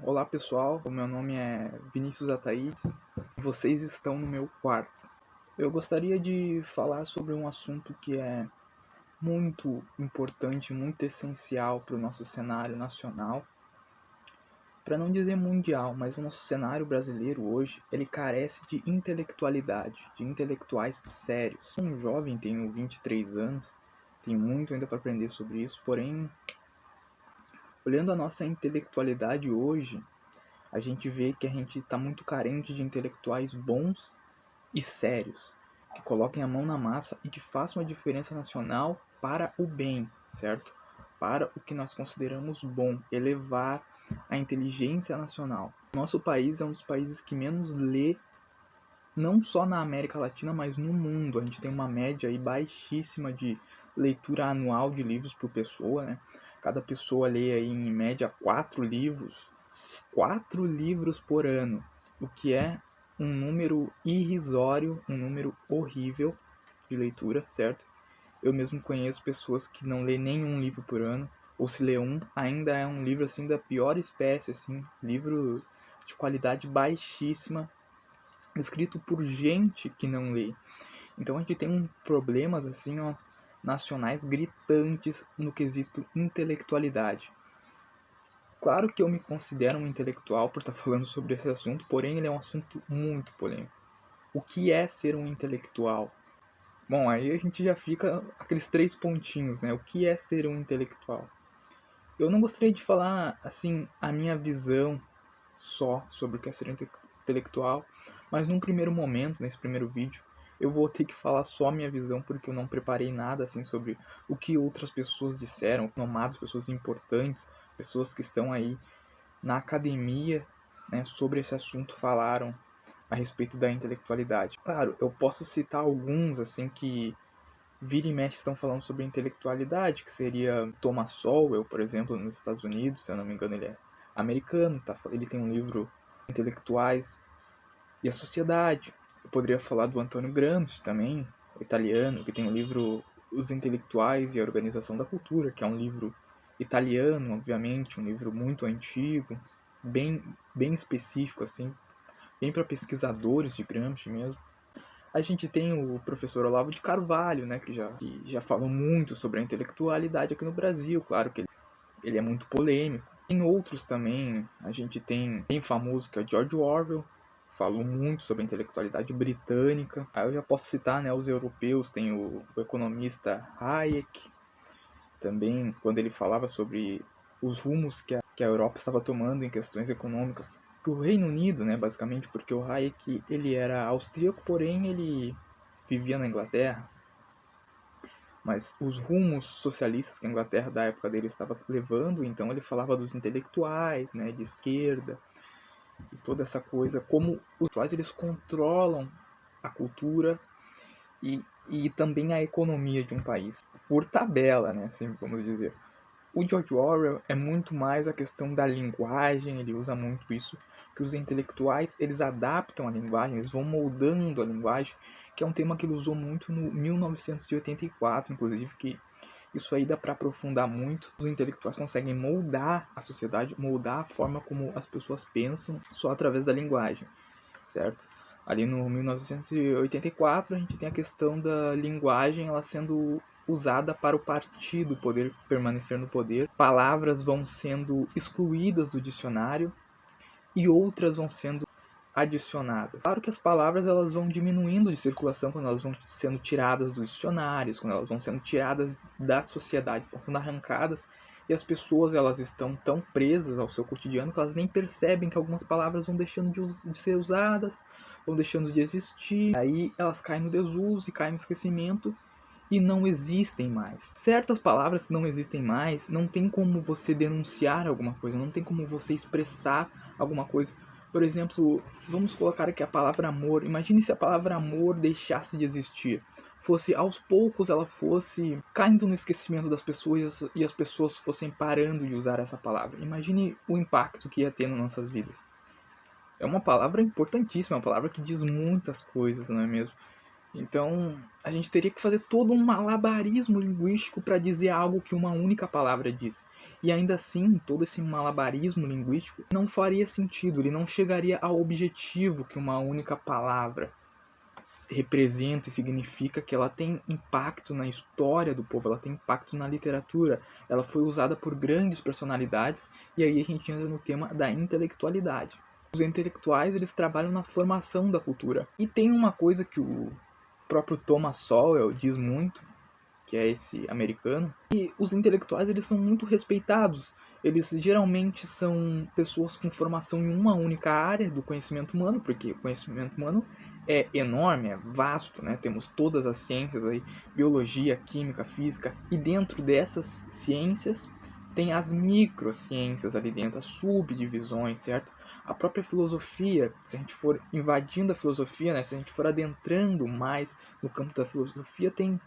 Olá pessoal, o meu nome é Vinícius Ataídes e vocês estão no meu quarto. Eu gostaria de falar sobre um assunto que é muito importante, muito essencial para o nosso cenário nacional, para não dizer mundial, mas o nosso cenário brasileiro hoje, ele carece de intelectualidade, de intelectuais sérios. Sou um jovem, tenho 23 anos, tenho muito ainda para aprender sobre isso, porém, olhando a nossa intelectualidade hoje, a gente vê que a gente está muito carente de intelectuais bons e sérios, que coloquem a mão na massa e que façam a diferença nacional para o bem, certo? Para o que nós consideramos bom, elevar a inteligência nacional. Nosso país é um dos países que menos lê, não só na América Latina, mas no mundo. A gente tem uma média aí baixíssima de leitura anual de livros por pessoa, né? Cada pessoa lê aí em média 4 livros por ano, o que é um número irrisório, um número horrível de leitura, certo? Eu mesmo conheço pessoas que não lê nenhum livro por ano, ou se lê um, ainda é um livro assim da pior espécie, assim, livro de qualidade baixíssima, escrito por gente que não lê. Então a gente tem problemas assim, ó, nacionais gritantes no quesito intelectualidade. Claro que eu me considero um intelectual por estar falando sobre esse assunto, porém ele é um assunto muito polêmico. O que é ser um intelectual? Bom, aí a gente já fica aqueles 3 pontinhos, né? O que é ser um intelectual? Eu não gostaria de falar, assim, a minha visão só sobre o que é ser intelectual, mas num primeiro momento, nesse primeiro vídeo, eu vou ter que falar só a minha visão, porque eu não preparei nada, assim, sobre o que outras pessoas disseram, nomadas, pessoas importantes, pessoas que estão aí na academia, né, sobre esse assunto falaram a respeito da intelectualidade. Claro, eu posso citar alguns assim que vira e mexe estão falando sobre intelectualidade, que seria Thomas Sowell, por exemplo, nos Estados Unidos, se eu não me engano ele é americano, tá? Ele tem um livro Intelectuais e a Sociedade. Eu poderia falar do Antonio Gramsci também, italiano, que tem um livro Os Intelectuais e a Organização da Cultura, que é um livro italiano, obviamente, um livro muito antigo, bem específico, assim, bem para pesquisadores de Gramsci mesmo. A gente tem o professor Olavo de Carvalho, né, que já falou muito sobre a intelectualidade aqui no Brasil, claro que ele é muito polêmico. Tem outros também, a gente tem bem famoso que é George Orwell, falou muito sobre a intelectualidade britânica. Aí eu já posso citar, né, os europeus, tem o economista Hayek, também quando ele falava sobre os rumos que a Europa estava tomando em questões econômicas. O Reino Unido, né, basicamente, porque o Hayek ele era austríaco, porém ele vivia na Inglaterra. Mas os rumos socialistas que a Inglaterra da época dele estava levando, então ele falava dos intelectuais, né, de esquerda, e toda essa coisa, como os intelectuais eles controlam a cultura e também a economia de um país, por tabela, né, assim vamos dizer. O George Orwell é muito mais a questão da linguagem, ele usa muito isso, que os intelectuais eles adaptam a linguagem, eles vão moldando a linguagem, que é um tema que ele usou muito no 1984, inclusive, que isso aí dá para aprofundar muito. Os intelectuais conseguem moldar a sociedade, moldar a forma como as pessoas pensam só através da linguagem, certo? Ali no 1984 a gente tem a questão da linguagem ela sendo usada para o partido poder permanecer no poder. Palavras vão sendo excluídas do dicionário e outras vão sendo adicionadas. Claro que as palavras elas vão diminuindo de circulação quando elas vão sendo tiradas dos dicionários, quando elas vão sendo tiradas da sociedade, vão sendo arrancadas e as pessoas elas estão tão presas ao seu cotidiano que elas nem percebem que algumas palavras vão deixando de ser usadas, vão deixando de existir, aí elas caem no desuso e caem no esquecimento e não existem mais. Certas palavras que não existem mais, não tem como você denunciar alguma coisa, não tem como você expressar alguma coisa. Por exemplo, vamos colocar aqui a palavra amor. Imagine se a palavra amor deixasse de existir. Fosse aos poucos ela fosse caindo no esquecimento das pessoas e as pessoas fossem parando de usar essa palavra. Imagine o impacto que ia ter nas nossas vidas. É uma palavra importantíssima, é uma palavra que diz muitas coisas, não é mesmo? Então, a gente teria que fazer todo um malabarismo linguístico para dizer algo que uma única palavra diz. E ainda assim, todo esse malabarismo linguístico não faria sentido, ele não chegaria ao objetivo que uma única palavra representa e significa, que ela tem impacto na história do povo, ela tem impacto na literatura, ela foi usada por grandes personalidades, e aí a gente entra no tema da intelectualidade. Os intelectuais, eles trabalham na formação da cultura. E tem uma coisa que o próprio Thomas Sowell diz muito, que é esse americano, e os intelectuais, eles são muito respeitados. Eles geralmente são pessoas com formação em uma única área do conhecimento humano, porque o conhecimento humano é enorme, é vasto, né? Temos todas as ciências aí, biologia, química, física, e dentro dessas ciências tem as microciências ali dentro, as subdivisões, certo? A própria filosofia, se a gente for invadindo a filosofia, né? Se a gente for adentrando mais no campo da filosofia, tem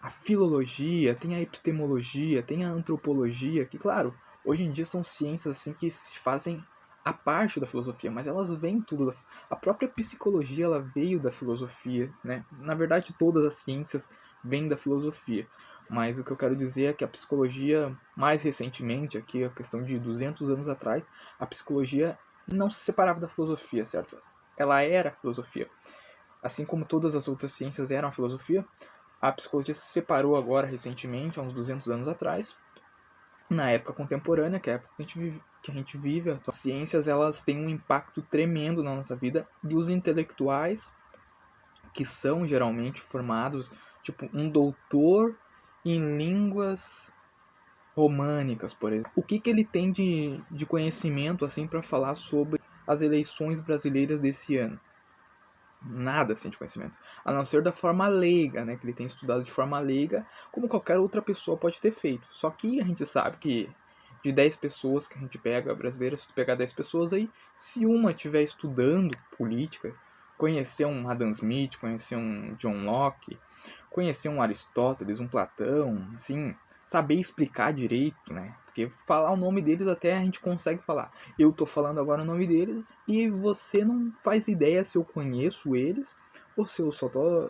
a filologia, tem a epistemologia, tem a antropologia, que, claro, hoje em dia são ciências assim que se fazem a parte da filosofia, mas elas vêm tudo da... A própria psicologia, ela veio da filosofia, né? Na verdade, todas as ciências vêm da filosofia. Mas o que eu quero dizer é que a psicologia, mais recentemente, aqui a questão de 200 anos atrás, a psicologia não se separava da filosofia, certo? Ela era filosofia. Assim como todas as outras ciências eram a filosofia, a psicologia se separou agora recentemente, há uns 200 anos atrás, na época contemporânea, que é a época que a gente vive. As ciências, elas têm um impacto tremendo na nossa vida, e os intelectuais, que são geralmente formados, tipo um doutor em línguas românicas, por exemplo. O que ele tem de conhecimento assim para falar sobre as eleições brasileiras desse ano? Nada assim de conhecimento, a não ser da forma leiga, né, que ele tem estudado de forma leiga, como qualquer outra pessoa pode ter feito. Só que a gente sabe que de 10 pessoas que a gente pega, brasileiras, se tu pegar 10 pessoas aí, se uma estiver estudando política, conhecer um Adam Smith, conhecer um John Locke, conhecer um Aristóteles, um Platão, assim, saber explicar direito, né? Porque falar o nome deles até a gente consegue falar. Eu tô falando agora o nome deles e você não faz ideia se eu conheço eles ou se eu só tô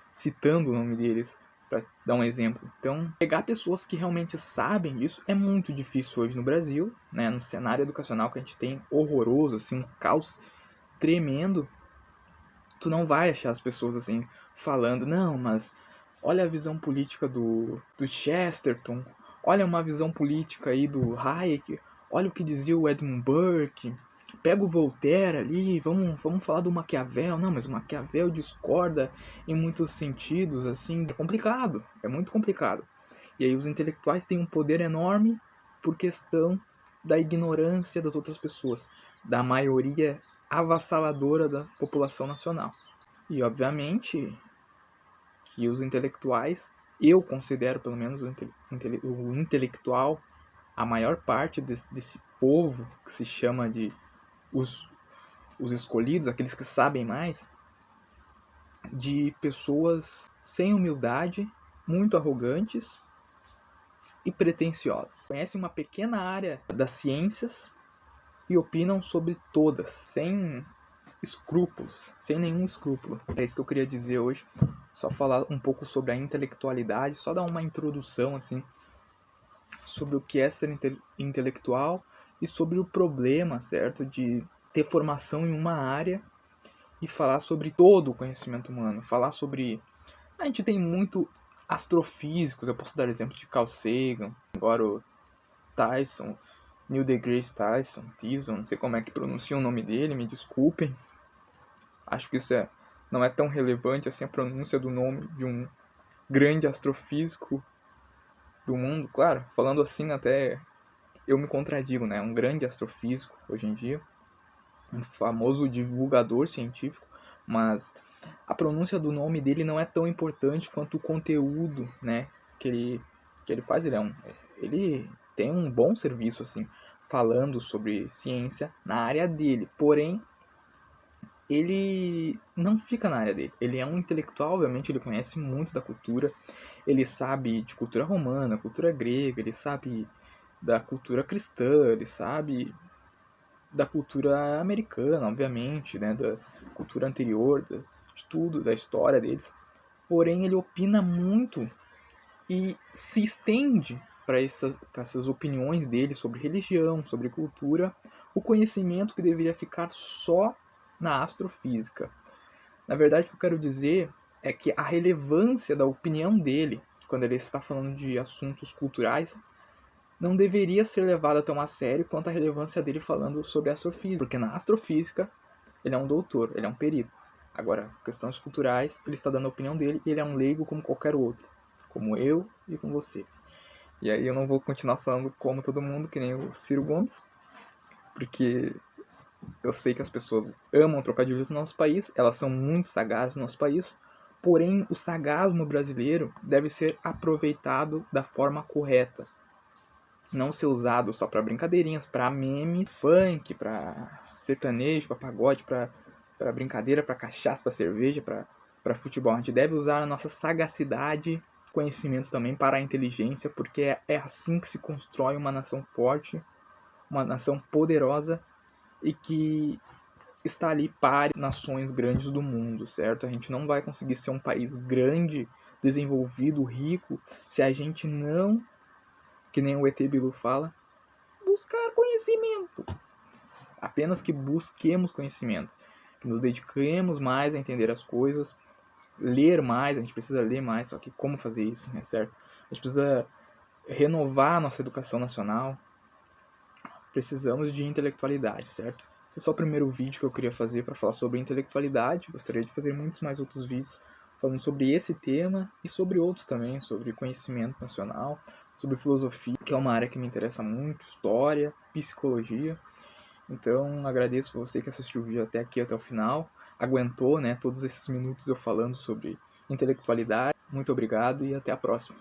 citando o nome deles para dar um exemplo. Então, pegar pessoas que realmente sabem disso é muito difícil hoje no Brasil, né? No cenário educacional que a gente tem horroroso, assim, um caos tremendo. Tu não vai achar as pessoas assim falando, não, mas olha a visão política do Chesterton, olha uma visão política aí do Hayek, olha o que dizia o Edmund Burke, pega o Voltaire ali, vamos falar do Maquiavel. Não, mas o Maquiavel discorda em muitos sentidos, assim, é complicado, é muito complicado. E aí os intelectuais têm um poder enorme por questão da ignorância das outras pessoas, da maioria avassaladora da população nacional. E obviamente que os intelectuais, eu considero pelo menos o intelectual, a maior parte desse povo que se chama de os, os escolhidos, aqueles que sabem mais, de pessoas sem humildade, muito arrogantes e pretensiosas. Conhecem uma pequena área das ciências e opinam sobre todas, sem escrúpulos, sem nenhum escrúpulo. É isso que eu queria dizer hoje. Só falar um pouco sobre a intelectualidade, só dar uma introdução assim sobre o que é ser intelectual e sobre o problema, certo, de ter formação em uma área e falar sobre todo o conhecimento humano, falar sobre... A gente tem muito astrofísicos, eu posso dar exemplo de Carl Sagan, agora o Tyson, Neil deGrasse Tyson, não sei como é que pronuncia o nome dele, me desculpem. Acho que isso não é tão relevante assim, a pronúncia do nome de um grande astrofísico do mundo. Claro, falando assim até eu me contradigo, né? Um grande astrofísico hoje em dia, um famoso divulgador científico, mas a pronúncia do nome dele não é tão importante quanto o conteúdo, né, que ele faz. Ele tem um bom serviço assim, falando sobre ciência na área dele. Porém, ele não fica na área dele. Ele é um intelectual, obviamente, ele conhece muito da cultura, ele sabe de cultura romana, cultura grega, ele sabe da cultura cristã, ele sabe da cultura americana, obviamente, né, da cultura anterior, de tudo, da história deles. porém ele opina muito e se estende para essas opiniões dele sobre religião, sobre cultura, o conhecimento que deveria ficar só na astrofísica. Na verdade, o que eu quero dizer é que a relevância da opinião dele, quando ele está falando de assuntos culturais, não deveria ser levada tão a sério quanto a relevância dele falando sobre astrofísica, porque na astrofísica ele é um doutor, ele é um perito. Agora, questões culturais, ele está dando a opinião dele e ele é um leigo como qualquer outro, como eu e com você. E aí eu não vou continuar falando como todo mundo, que nem o Ciro Gomes, porque eu sei que as pessoas amam trocadilhos no nosso país, elas são muito sagazes no nosso país, porém o sagasmo brasileiro deve ser aproveitado da forma correta. Não ser usado só para brincadeirinhas, para meme, funk, para sertanejo, para pagode, para brincadeira, para cachaça, para cerveja, para futebol. A gente deve usar a nossa sagacidade, conhecimento também para a inteligência, porque é assim que se constrói uma nação forte, uma nação poderosa e que está ali para nações grandes do mundo, certo? A gente não vai conseguir ser um país grande, desenvolvido, rico, se a gente não, que nem o ET Bilu fala, buscar conhecimento. Apenas que busquemos conhecimento, que nos dediquemos mais a entender as coisas, ler mais, a gente precisa ler mais, só que como fazer isso, né, certo? A gente precisa renovar a nossa educação nacional, precisamos de intelectualidade, certo? Esse é só o primeiro vídeo que eu queria fazer para falar sobre intelectualidade. Gostaria de fazer muitos mais outros vídeos falando sobre esse tema e sobre outros também, sobre conhecimento nacional, sobre filosofia, que é uma área que me interessa muito, história, psicologia. Então, agradeço você que assistiu o vídeo até aqui, até o final, aguentou, né, todos esses minutos eu falando sobre intelectualidade. Muito obrigado e até a próxima.